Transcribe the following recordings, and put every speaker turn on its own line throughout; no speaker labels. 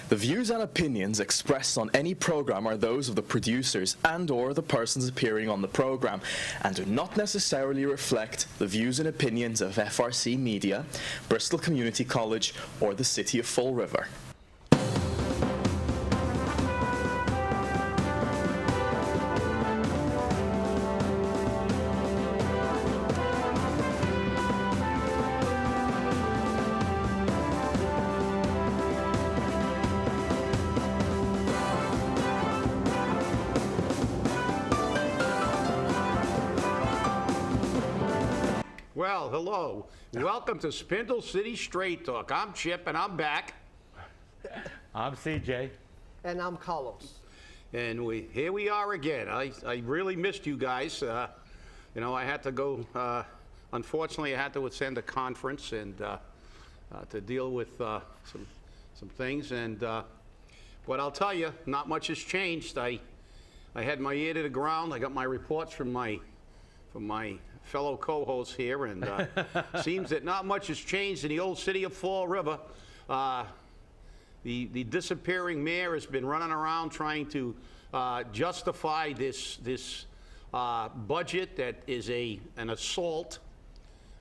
The views and opinions expressed on any program are those of the producers and/or the persons appearing on the program, and do not necessarily reflect the views and opinions of FRC Media, Bristol Community College, or the City of Fall River.
Well, hello. Welcome to Spindle City Straight Talk. I'm Chip, and I'm back.
I'm CJ.
And I'm Carlos.
And here we are again. I really missed you guys. You know, I had to go, unfortunately, I had to attend a conference and to deal with some things. And but I'll tell you, not much has changed. I had my ear to the ground. I got my reports from my fellow co-hosts here, and seems that not much has changed in the old city of Fall River. The disappearing mayor has been running around trying to justify this budget that is an assault,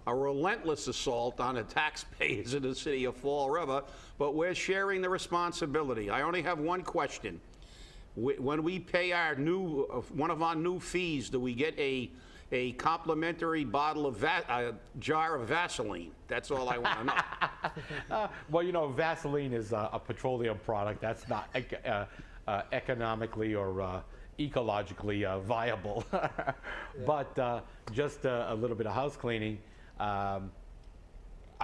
a relentless assault on the taxpayers in the city of Fall River, but we're sharing the responsibility. I only have one question. When we pay our one of our new fees, do we get a complimentary bottle of jar of Vaseline? That's all I want to know.
Well, you know, Vaseline is a petroleum product. That's not economically or ecologically viable. Yeah. But just a little bit of house cleaning. I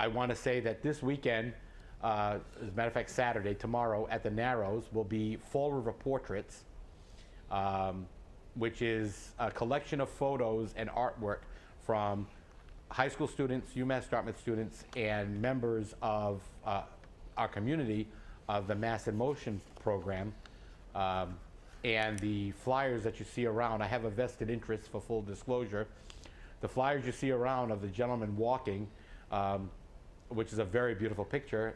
want to say that this weekend, as a matter of fact, Saturday, tomorrow, at the Narrows, will be Fall River Portraits, which is a collection of photos and artwork from high school students, UMass Dartmouth students, and members of our community of the Mass in Motion program. And the flyers that you see around, I have a vested interest, for full disclosure. The flyers you see around of the gentleman walking, which is a very beautiful picture,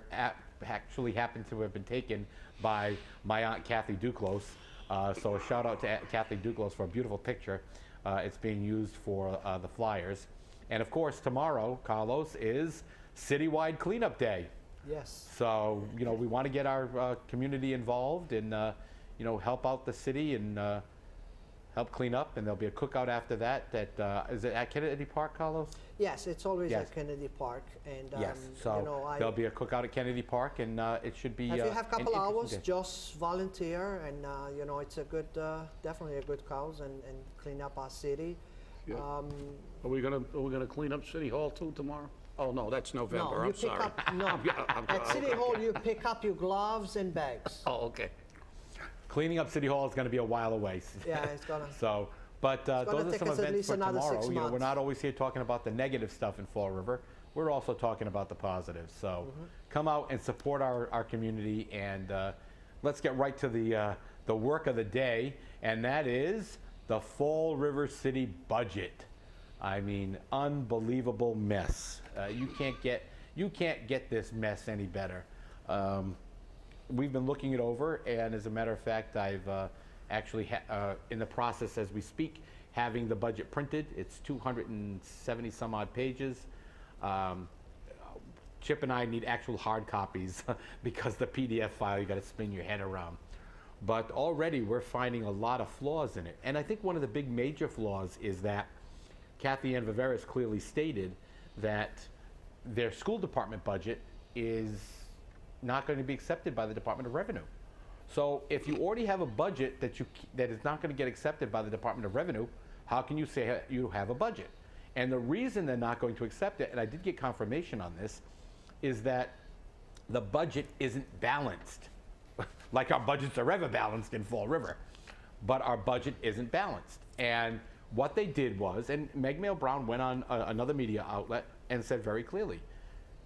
actually happened to have been taken by my Aunt Kathy Duclos. So a shout out to Kathy Duclos for a beautiful picture. It's being used for the flyers. And of course, tomorrow, Carlos, is Citywide Cleanup Day.
Yes.
So, you know, we want to get our community involved and, you know, help out the city and help clean up. And there'll be a cookout after that. Is it at Kennedy Park, Carlos?
Yes, it's always
Yes.
at Kennedy Park. And
Yes, so
you know,
there'll be a cookout at Kennedy Park, and it should be
if you have a couple
an
hours,
interesting day.
just volunteer, and you know, it's a good, definitely a good cause, and clean up our city.
Yeah. Are we gonna clean up City Hall too tomorrow? Oh no, that's November.
No,
I'm
you pick
sorry.
up. No, at City Hall, you pick up your gloves and bags.
Oh, okay.
Cleaning up City Hall is going to be a while away.
Yeah, it's gonna.
So, but those are
take
some
us at
events
least
for
another
tomorrow.
6
You know, we're
months.
not always here talking about the negative stuff in Fall River. We're also talking about the positives. So, come out and support our community, and let's get right to the work of the day, and that is the Fall River City budget. I mean, unbelievable mess. You can't get this mess any better. We've been looking it over, and as a matter of fact, I've actually in the process as we speak, having the budget printed. It's 270 some odd pages. Chip and I need actual hard copies because the PDF file, you got to spin your head around. But already we're finding a lot of flaws in it. And I think one of the big major flaws is that Kathy Ann Viveris clearly stated that their school department budget is not going to be accepted by the Department of Revenue. So if you already have a budget that is not going to get accepted by the Department of Revenue, how can you say you have a budget? And the reason they're not going to accept it, and I did get confirmation on this, is that the budget isn't balanced. Like our budgets are ever balanced in Fall River, but our budget isn't balanced. And what they did was, and Meg Mail Brown went on another media outlet and said very clearly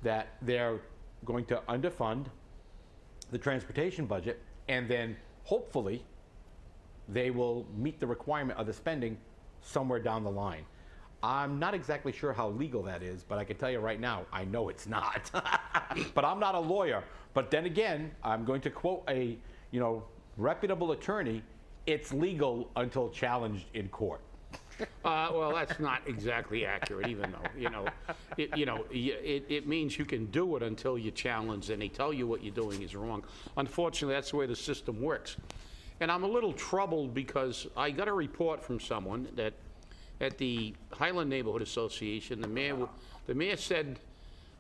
that they're going to underfund the transportation budget, and then hopefully they will meet the requirement of the spending somewhere down the line. I'm not exactly sure how legal that is, but I can tell you right now, I know it's not. But I'm not a lawyer, But then again, I'm going to quote a, reputable attorney, it's legal until challenged in court.
Well, that's not exactly accurate, even though, it means you can do it until you're challenged, and they tell you what you're doing is wrong. Unfortunately, that's the way the system works. And I'm a little troubled because I got a report from someone that at the Highland Neighborhood Association, the mayor said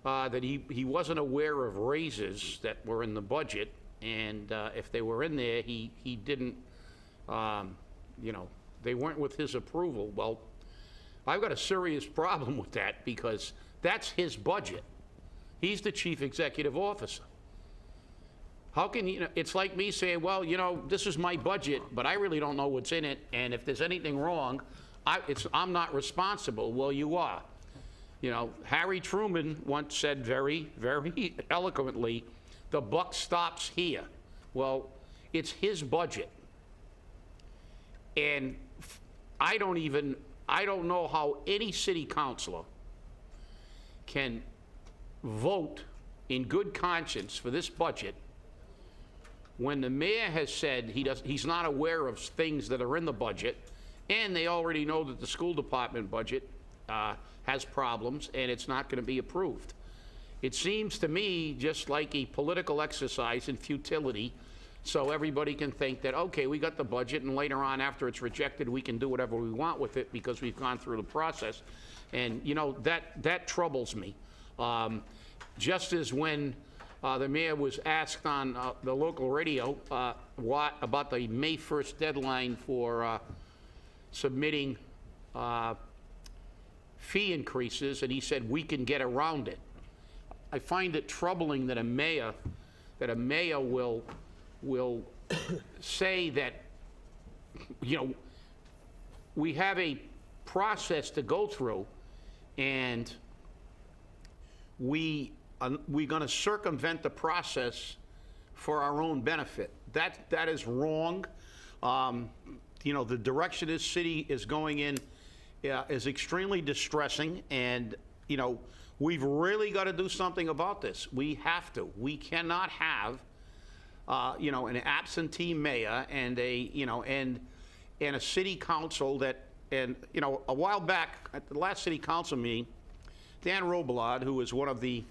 that he wasn't aware of raises that were in the budget, and if they were in there, he didn't, they weren't with his approval. Well, I've got a serious problem with that because that's his budget. He's the chief executive officer. How can it's like me saying, well, this is my budget, but I really don't know what's in it, and if there's anything wrong, I'm not responsible. Well, you are. Harry Truman once said very, very eloquently, the buck stops here. Well, it's his budget. And I don't know how any city councilor can vote in good conscience for this budget when the mayor has said he's not aware of things that are in the budget, and they already know that the school department budget has problems and it's not going to be approved. It seems to me just like a political exercise in futility, so everybody can think that, okay, we got the budget, and later on, after it's rejected, we can do whatever we want with it because we've gone through the process. And, that troubles me. Just as when the mayor was asked on the local radio about the May 1st deadline for submitting fee increases, and he said, we can get around it. I find it troubling that a mayor will say that, we have a process to go through, and we're going to circumvent the process for our own benefit. That is wrong. The direction this city is going in is extremely distressing, and, we've really got to do something about this. We have to. We cannot have an absentee mayor and a city council that, a while back at the last city council meeting, Dan Robillard, who is one of the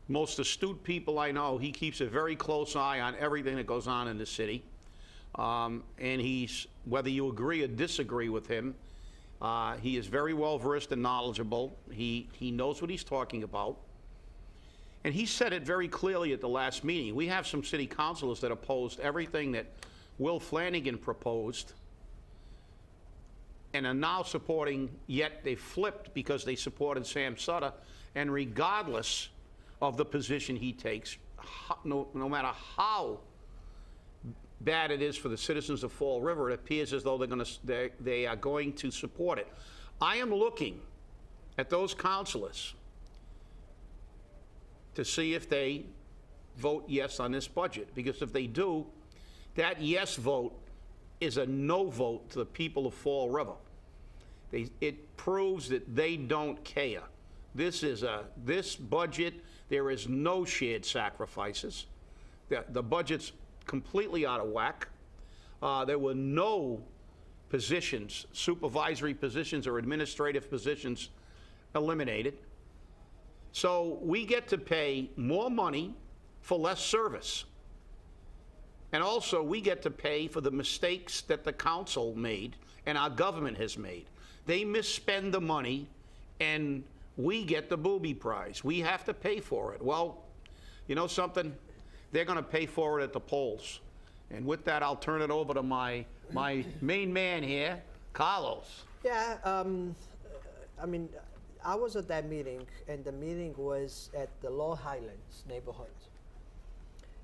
most astute people I know, he keeps a very close eye on everything that goes on in the city. And he's, whether you agree or disagree with him, he is very well versed and knowledgeable. He knows what he's talking about. And he said it very clearly at the last meeting. We have some city councilors that opposed everything that Will Flanagan proposed and are now supporting, yet they flipped because they supported Sam Sutter. And regardless of the position he takes, no matter how bad it is for the citizens of Fall River, it appears as though they are going to support it. I am looking at those councilors to see if they vote yes on this budget, because if they do, that yes vote is a no vote to the people of Fall River. It proves that they don't care. This budget, there is no shared sacrifices. The budget's completely out of whack. There were no positions, supervisory positions or administrative positions eliminated. So we get to pay more money for less service. And also, we get to pay for the mistakes that the council made and our government has made. They misspend the money, and we get the booby prize. We have to pay for it. Well, you know something? They're going to pay for it at the polls. And with that, I'll turn it over to my main man here, Carlos.
Yeah, I was at that meeting, and the meeting was at the Low Highlands neighborhood.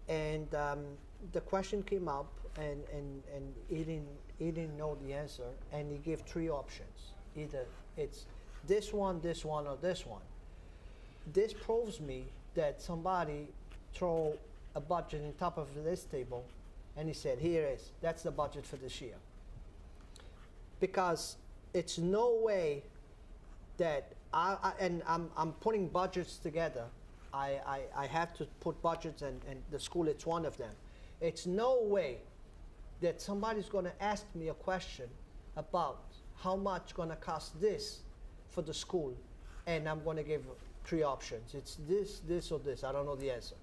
And the question came up, and he didn't know the answer, and he gave three options. Either it's this one, or this one. This proves me that somebody throw a budget on top of this table, and he said, here it is, that's the budget for this year. Because it's no way that I'm putting budgets together I have to put budgets, and the school is one of them. It's no way that somebody's going to ask me a question about how much going to cost this for the school, and I'm going to give 3 options. It's this, this, or this. I don't know the answer.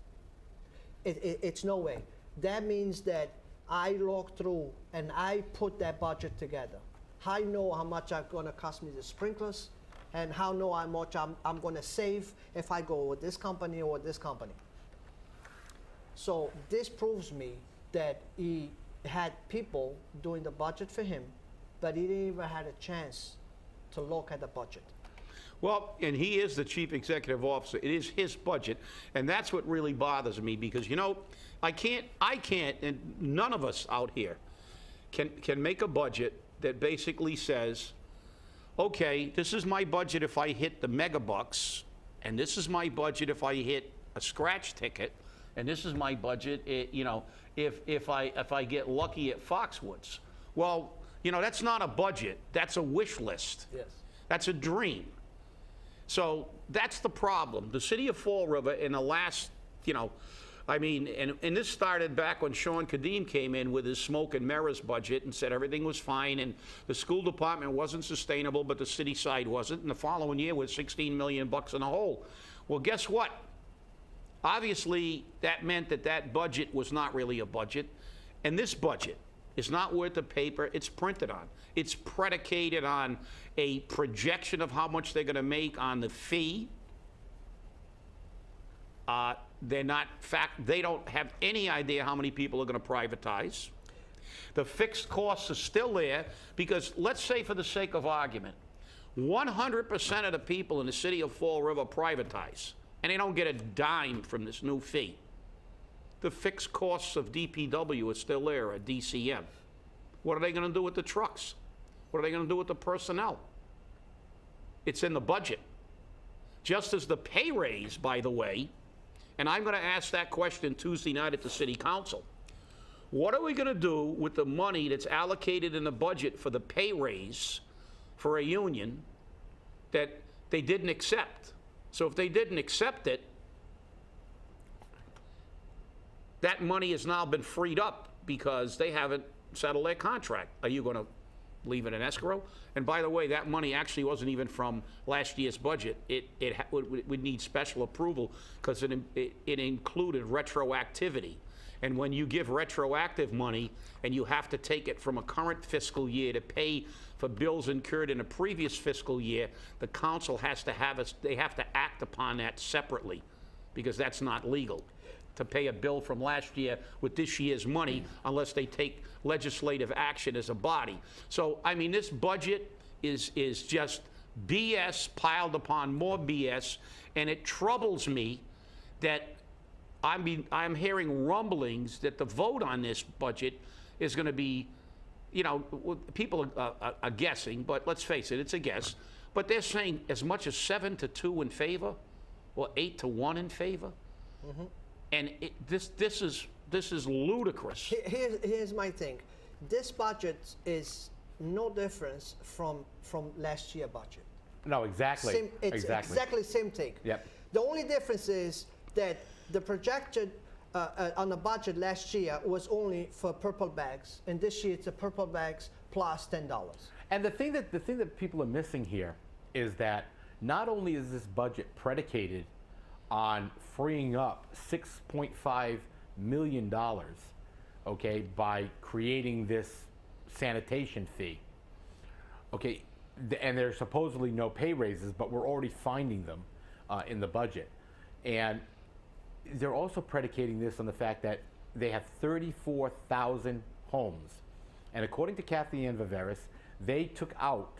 It's no way. That means that I log through and I put that budget together. I know how much it's going to cost me the sprinklers, and how know how much I'm going to save if I go with this company or this company. So this proves me that he had people doing the budget for him, but he didn't even have a chance to look at the budget.
Well, and he is the chief executive officer. It is his budget, and that's what really bothers me, because, you know, I can't, and none of us out here can make a budget that basically says, okay, this is my budget if I hit the mega bucks, and this is my budget if I hit a scratch ticket, and this is my budget, you know, if I get lucky at Foxwoods. Well, you know, that's not a budget. That's a wish list.
Yes.
That's a dream. So that's the problem. The city of Fall River in the last, you know, I mean, and this started back when Sean Kadim came in with his smoke and mirrors budget and said everything was fine and the school department wasn't sustainable, but the city side wasn't. And the following year was $16 million in the hole. Well, guess what? Obviously, that meant that that budget was not really a budget. And this budget is not worth the paper it's printed on. It's predicated on a projection of how much they're going to make on the fee. They don't have any idea how many people are going to privatize. The fixed costs are still there because, let's say for the sake of argument, 100% of the people in the city of Fall River privatize, and they don't get a dime from this new fee. The fixed costs of DPW are still there at DCM. What are they going to do with the trucks? What are they going to do with the personnel? It's in the budget. Just as the pay raise, by the way, and I'm going to ask that question Tuesday night at the city council. What are we going to do with the money that's allocated in the budget for the pay raise for a union that they didn't accept? So if they didn't accept it, that money has now been freed up because they haven't settled their contract. Are you going to leave it in escrow? And by the way, that money actually wasn't even from last year's budget. It would need special approval because it included retroactivity. And when you give retroactive money and you have to take it from a current fiscal year to pay for bills incurred in a previous fiscal year, the council has to they have to act upon that separately because that's not legal to pay a bill from last year with this year's money unless they take legislative action as a body. So, I mean, this budget is just BS piled upon more BS, and it troubles me that I'm hearing rumblings that the vote on this budget is going to be, you know, people are guessing, but let's face it, it's a guess. But they're saying as much as 7-2 in favor or 8-1 in favor. Mm-hmm. And this is ludicrous.
Here's my thing. This budget is no difference from last year's budget.
No, exactly.
It's exactly same thing.
Yep.
The only difference is that the projection on the budget last year was only for purple bags, and this year it's a purple bags plus $10.
And the thing that people are missing here is that not only is this budget predicated on freeing up $6.5 million, okay, by creating this sanitation fee, okay, and there's supposedly no pay raises, but we're already finding them in the budget. And they're also predicating this on the fact that they have 34,000 homes. And according to Kathy Ann Viveris, they took out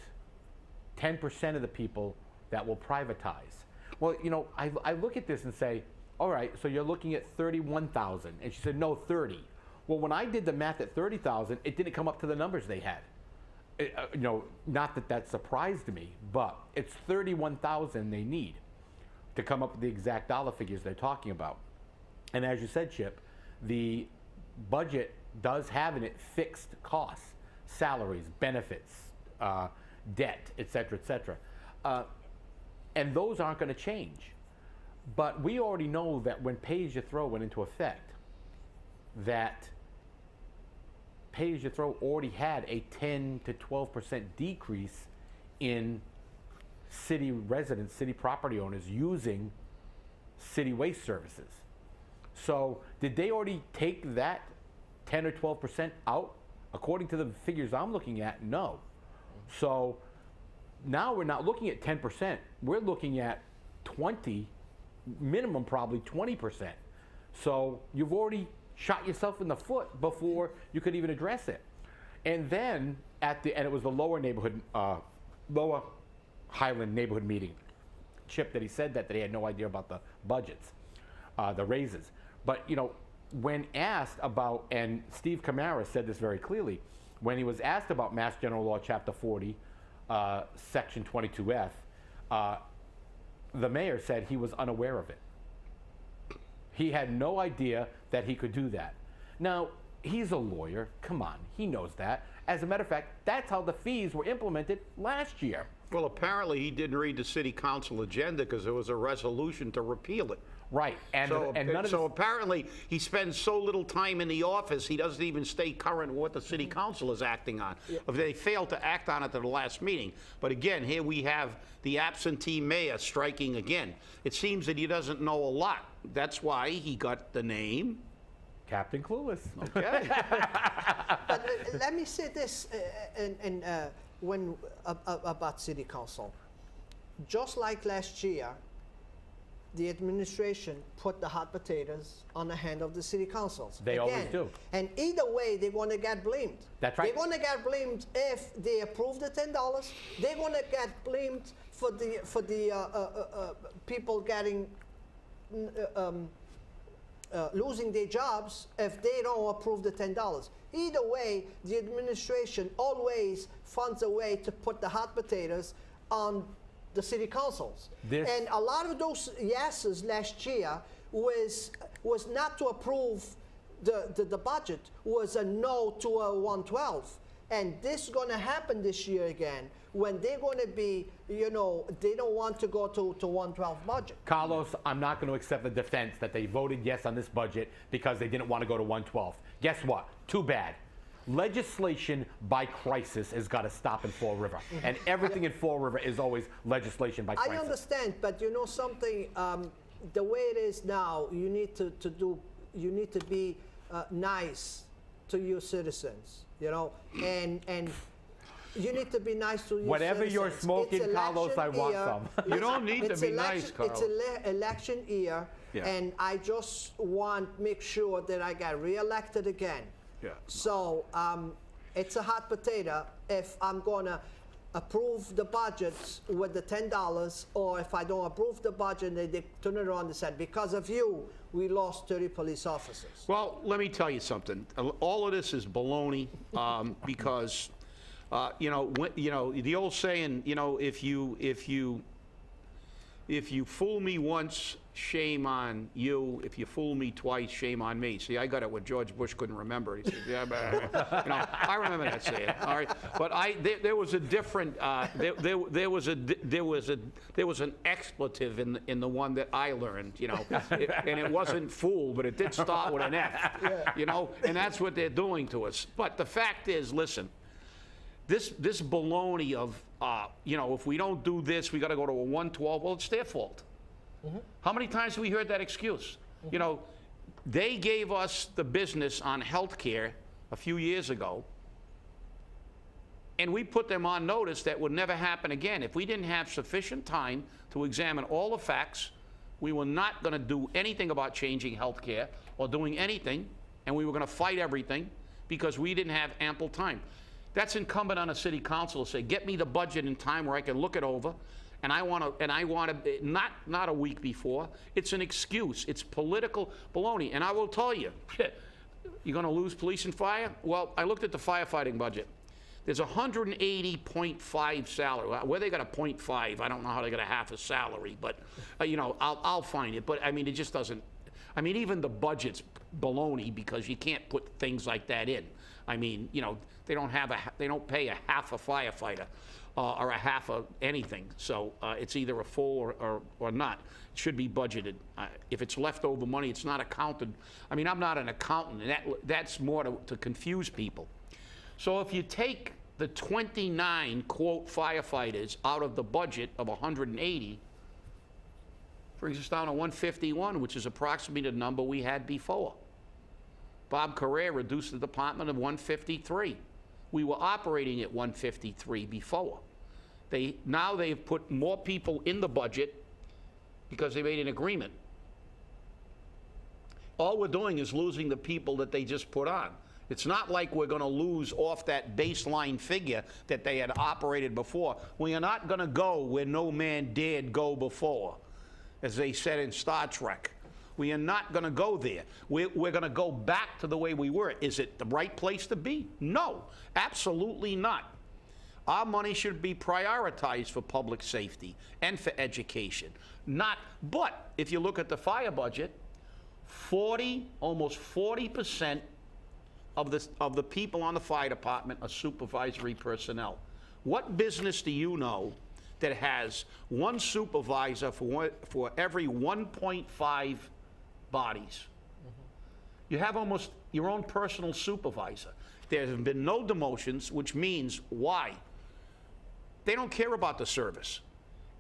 10% of the people that will privatize. Well, you know, I look at this and say, all right, so you're looking at 31,000. And she said, no, 30. Well, when I did the math at 30,000, it didn't come up to the numbers they had. You know, not that surprised me, but it's 31,000 they need to come up with the exact dollar figures they're talking about. And as you said, Chip, the budget does have in it fixed costs, salaries, benefits, debt, et cetera, et cetera. And those aren't going to change. But we already know that when pay-as-you-throw went into effect, that pay-as-you-throw already had a 10 to 12% decrease in city residents, city property owners using city waste services. So did they already take that 10 or 12% out? According to the figures I'm looking at, no. So now we're not looking at 10%. We're looking at 20, minimum probably 20%. So you've already shot yourself in the foot before you could even address it. And then and it was the lower Highland neighborhood meeting, Chip, that he said that he had no idea about the budgets, the raises. But when asked about, and Steve Camara said this very clearly, when he was asked about Mass General Law Chapter 40, Section 22F, the mayor said he was unaware of it. He had no idea that he could do that. Now, he's a lawyer. Come on, he knows that. As a matter of fact, that's how the fees were implemented last year.
Well, apparently he didn't read the city council agenda because there was a resolution to repeal it.
Right,
So apparently he spends so little time in the office, he doesn't even stay current with what the city council is acting on. If they failed to act on it at the last meeting. But again, here we have the absentee mayor striking again. It seems that he doesn't know a lot. That's why he got the name
Captain Clueless.
Okay.
But let me say this about city council. Just like last year, the administration put the hot potatoes on the hand of the city councils.
They always do.
And either way, they're going to get blamed.
That's right.
They're going to get blamed if they approve the $10. They're going to get blamed for the people getting losing their jobs if they don't approve the $10. Either way, the administration always finds a way to put the hot potatoes on the city councils. And a lot of those yeses last year was not to approve the budget, was a no to a 112. And this is going to happen this year again when they're going to be, they don't want to go to 112 budget.
Carlos, I'm not going to accept the defense that they voted yes on this budget because they didn't want to go to 112. Guess what? Too bad. Legislation by crisis has got to stop in Fall River. And everything in Fall River is always legislation by crisis.
I understand, but you know something, the way it is now, you need to be nice to your citizens, and you need to be nice to your
Whatever
citizens.
you're smoking, Carlos, I want some.
You don't need to be nice, Carlos.
It's election year, and I just want to make sure that I get reelected again.
Yeah.
So it's a hot potato if I'm going to approve the budget with the $10, or if I don't approve the budget, they turn it around and say, because of you, we lost 30 police officers.
Well, let me tell you something. All of this is baloney because, the old saying, if you fool me once, shame on you. If you fool me twice, shame on me. See, I got it what George Bush couldn't remember. He said, yeah, but, I remember that saying. All right, but there was a different there was an expletive in the one that I learned, and it wasn't fool, but it did start with an F, and that's what they're doing to us. But the fact is, listen, this baloney of if we don't do this, we got to go to a 112. Well, it's their fault. How many times have we heard that excuse? They gave us the business on health care a few years ago, and we put them on notice that would never happen again. If we didn't have sufficient time to examine all the facts, we were not going to do anything about changing health care or doing anything, and we were going to fight everything because we didn't have ample time. That's incumbent on a city council to say, get me the budget in time where I can look it over. And I want to, not a week before. It's an excuse. It's political baloney. And I will tell you, you're going to lose police and fire? Well, I looked at the firefighting budget. There's 180.5 salary. Where they got a 0.5, I don't know how they got a half a salary, but I'll find it. But I mean, it just doesn't. I mean, even the budget's baloney because you can't put things like that in. I mean, they don't pay a half a firefighter. or a half of anything. So it's either a full or not. It should be budgeted. If it's leftover money, it's not accounted. I mean, I'm not an accountant, and that's more to confuse people. So if you take the 29, quote, firefighters out of the budget of 180, brings us down to 151, which is approximately the number we had before. Bob Correa reduced the department of 153. We were operating at 153 before. Now they've put more people in the budget because they made an agreement. All we're doing is losing the people that they just put on. It's not like we're going to lose off that baseline figure that they had operated before. We are not going to go where no man dared go before, as they said in Star Trek. We are not going to go there. We're going to go back to the way we were. Is it the right place to be? No, absolutely not. Our money should be prioritized for public safety and for education. But if you look at the fire budget, almost 40% of the people on the fire department are supervisory personnel. What business do you know that has one supervisor for every 1.5 bodies? You have almost your own personal supervisor. There have been no demotions, which means why? They don't care about the service.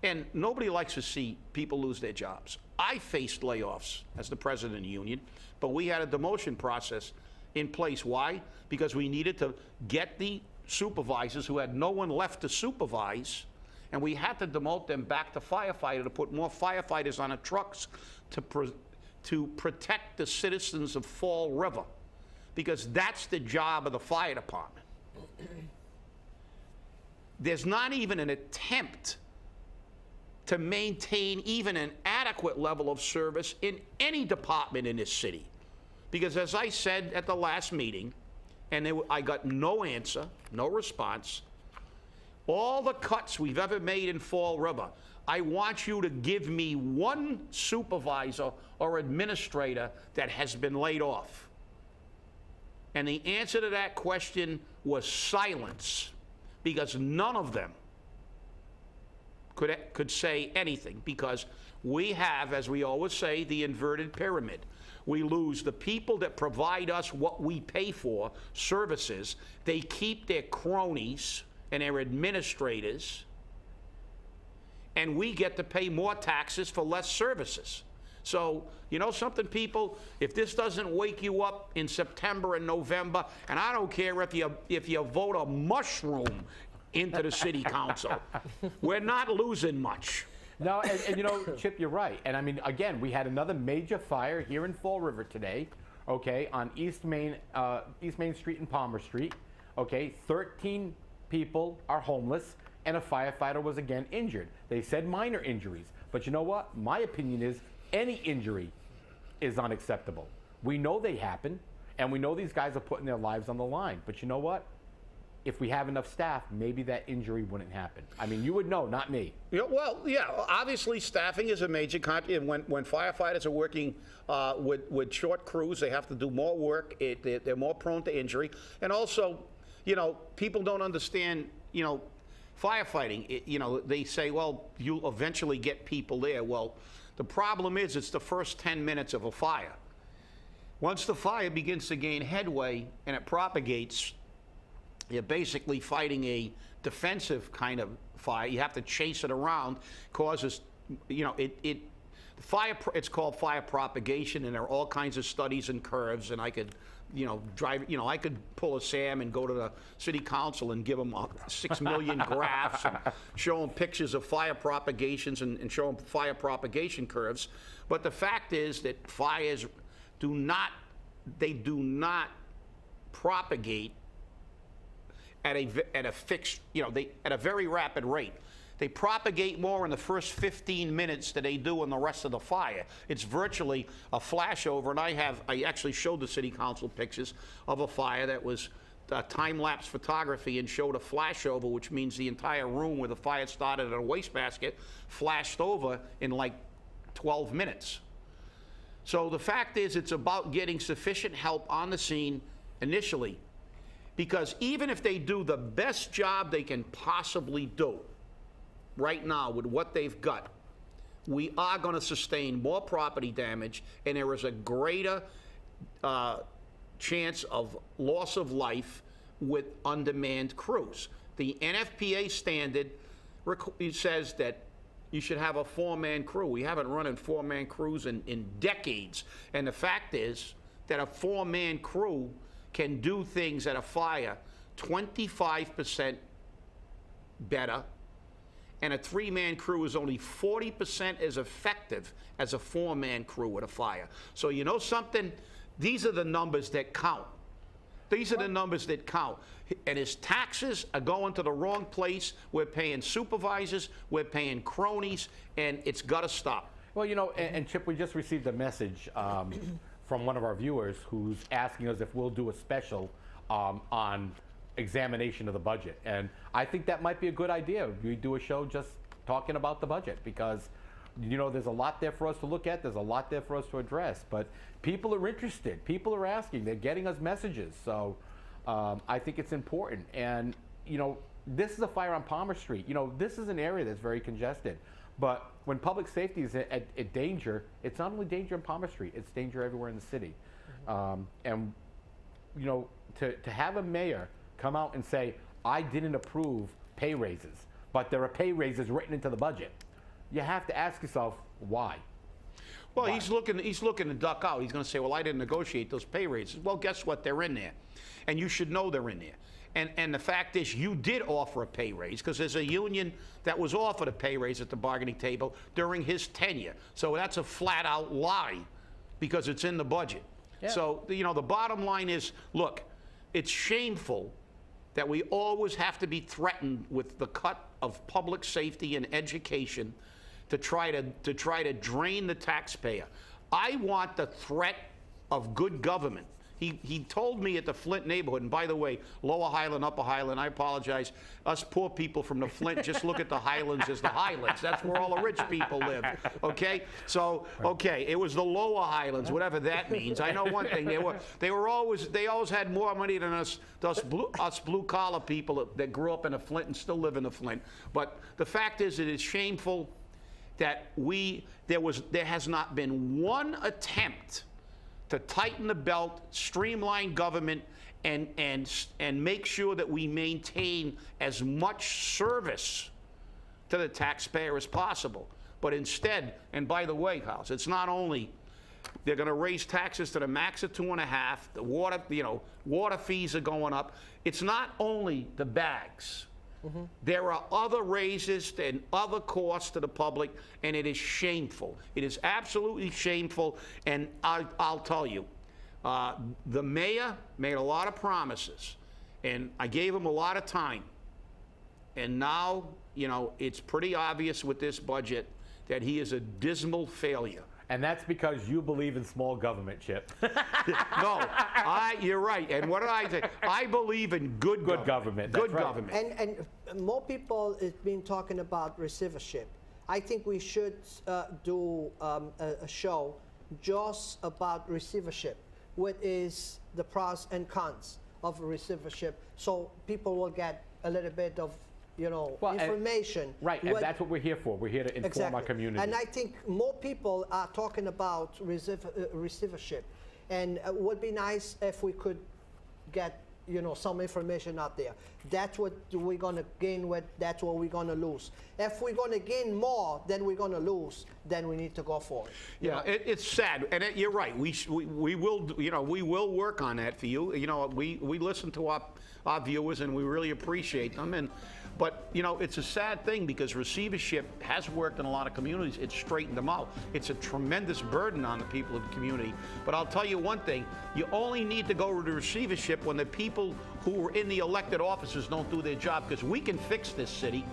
And nobody likes to see people lose their jobs. I faced layoffs as the president of the union, but we had a demotion process in place. Why? Because we needed to get the supervisors who had no one left to supervise, and we had to demote them back to firefighter to put more firefighters on the trucks to protect the citizens of Fall River, because that's the job of the fire department. There's not even an attempt to maintain even an adequate level of service in any department in this city. Because as I said at the last meeting, and I got no answer, no response, all the cuts we've ever made in Fall River, I want you to give me one supervisor or administrator that has been laid off. And the answer to that question was silence, because none of them could say anything, because we have, as we always say, the inverted pyramid. We lose the people that provide us what we pay for, services. They keep their cronies and their administrators, and we get to pay more taxes for less services. So, you know something, people? If this doesn't wake you up in September and November, and I don't care if you vote a mushroom into the city council, we're not losing much.
No, and you know, Chip, you're right. And I mean, again, we had another major fire here in Fall River today, okay, on East Main Street and Palmer Street. Okay, 13 people are homeless, and a firefighter was again injured. They said minor injuries, but you know what? My opinion is any injury is unacceptable. We know they happen, and we know these guys are putting their lives on the line. But you know what? If we have enough staff, maybe that injury wouldn't happen. I mean, you would know, not me.
Yeah, well, yeah, obviously staffing is a major and when firefighters are working with short crews, they have to do more work. They're more prone to injury. And also, you know, people don't understand, you know, firefighting. You know, they say, well, you'll eventually get people there. Well, the problem is it's the first 10 minutes of a fire. Once the fire begins to gain headway and it propagates, you're basically fighting a defensive kind of fire. You have to chase it around, causes, you know, it's called fire propagation, and there are all kinds of studies and curves, and I could, you know, I could pull a Sam and go to the city council and give them 6 million graphs and show them pictures of fire propagations and show them fire propagation curves. But the fact is that fires do not propagate at a fixed, you know, at a very rapid rate. They propagate more in the first 15 minutes than they do in the rest of the fire. It's virtually a flashover, and I actually showed the city council pictures of a fire that was time-lapse photography and showed a flashover, which means the entire room where the fire started in a wastebasket flashed over in like 12 minutes. So the fact is, it's about getting sufficient help on the scene initially. Because even if they do the best job they can possibly do right now with what they've got, we are going to sustain more property damage, and there is a greater chance of loss of life with unmanned crews. The NFPA standard says that you should have a 4-man crew. We haven't run in 4-man crews in decades. And the fact is that a 4-man crew can do things at a fire 25% better, and a 3-man crew is only 40% as effective as a 4-man crew at a fire. So you know something? These are the numbers that count. These are the numbers that count. And his taxes are going to the wrong place. We're paying supervisors, we're paying cronies, and it's got to stop.
Well, you know, and Chip, we just received a message from one of our viewers who's asking us if we'll do a special on examination of the budget. And I think that might be a good idea. We do a show just talking about the budget, because, you know, there's a lot there for us to look at. There's a lot there for us to address. But people are interested. People are asking. They're getting us messages. So I think it's important. And, you know, this is a fire on Palmer Street. You know, this is an area that's very congested. But when public safety is at danger, it's not only danger in Palmer Street, it's danger everywhere in the city. And, you know, to have a mayor come out and say, I didn't approve pay raises, but there are pay raises written into the budget, you have to ask yourself, why?
Well, he's looking to duck out. He's going to say, well, I didn't negotiate those pay raises. Well, guess what? They're in there. And you should know they're in there. And the fact is, you did offer a pay raise, because there's a union that was offered a pay raise at the bargaining table during his tenure. So that's a flat-out lie, because it's in the budget. Yeah. So, you know, the bottom line is, look, it's shameful that we always have to be threatened with the cut of public safety and education to try to drain the taxpayer. I want the threat of good government. He told me at the Flint neighborhood, and by the way, Lower Highland, Upper Highland, I apologize, us poor people from the Flint just look at the Highlands as the Highlands. That's where all the rich people live, okay? So, okay, it was the Lower Highlands, whatever that means. I know one thing, they always had more money than us blue-collar people that grew up in the Flint and still live in the Flint. But the fact is, it is shameful that there has not been one attempt to tighten the belt, streamline government, and make sure that we maintain as much service to the taxpayer as possible. But instead, and by the way, House, it's not only they're going to raise taxes to the max of 2.5. The water, water fees are going up. It's not only the bags. Mm-hmm. There are other raises and other costs to the public, and it is shameful. It is absolutely shameful, and I'll tell you, the mayor made a lot of promises, and I gave him a lot of time. And now, you know, it's pretty obvious with this budget that he is a dismal failure.
And that's because you believe in small government, Chip.
No, you're right. And what did I say? I believe in good government. Good government.
And more people have been talking about receivership. I think we should do a show just about receivership. What is the pros and cons of receivership, so people will get a little bit of information.
Right, and that's what we're here for. We're here to inform our community.
And I think more people are talking about receivership, and it would be nice if we could get some information out there. That's what we're going to gain with, that's what we're going to lose. If we're going to gain more than we're going to lose, then we need to go for it.
Yeah, it's sad, and you're right. We will work on that for you. We listen to our viewers, and we really appreciate them. But, it's a sad thing, because receivership has worked in a lot of communities. It's straightened them out. It's a tremendous burden on the people of the community. But I'll tell you one thing, you only need to go to receivership when the people who are in the elected offices don't do their job, because we can fix this city.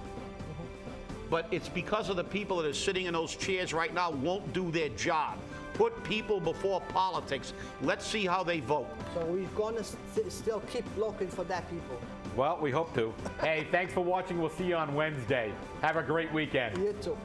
But it's because of the people that are sitting in those chairs right now won't do their job. Put people before politics. Let's see how they vote.
So we're going to still keep looking for that people.
Well, we hope to. Hey, thanks for watching. We'll see you on Wednesday. Have a great weekend.
You too.